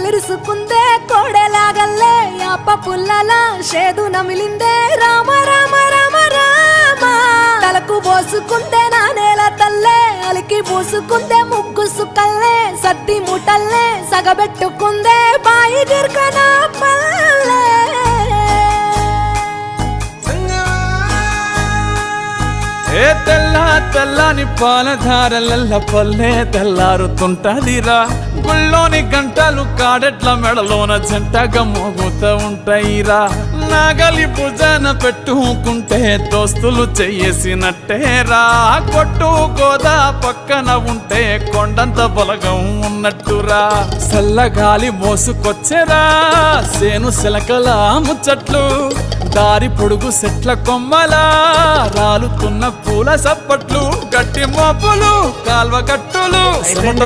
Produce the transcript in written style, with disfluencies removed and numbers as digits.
ఇరుసుకుందే కోడెలాగల్లే యాప పుల్లల షేదు నమిలిందే రామ రామ రామ రామ తలకు పోసుకుందే నా నేల తల్లే అలికి పూసుకుందే ముగ్గు సుక్కల్లే సద్ది ముటల్లే సగబెట్టుకుందే బాయి గిర్కన పల్లె ఏ తెల్ల తెల్లని పాలధారలల్ల పల్లె తెల్లారుతుంటదిరా గుళ్ళోని గంటలు కాడెట్ల మెడలోన జంటగా మోగుతూ ఉంటాయిరా నాగలి భుజన పెట్టుకుంటే దోస్తులు చెయ్యేసినట్టేరా కొట్టు గోదా పక్కన ఉంటే కొండంత బలగం ఉన్నట్టురా చల్లగాలి మోసుకొచ్చెరా సేను సిలకల ముచ్చట్లు దారి పొడుగు సెట్ల కొమ్మలా రాలుతున్న పూల సప్పట్లు గట్టి మోపులు కాల్వ గట్టులు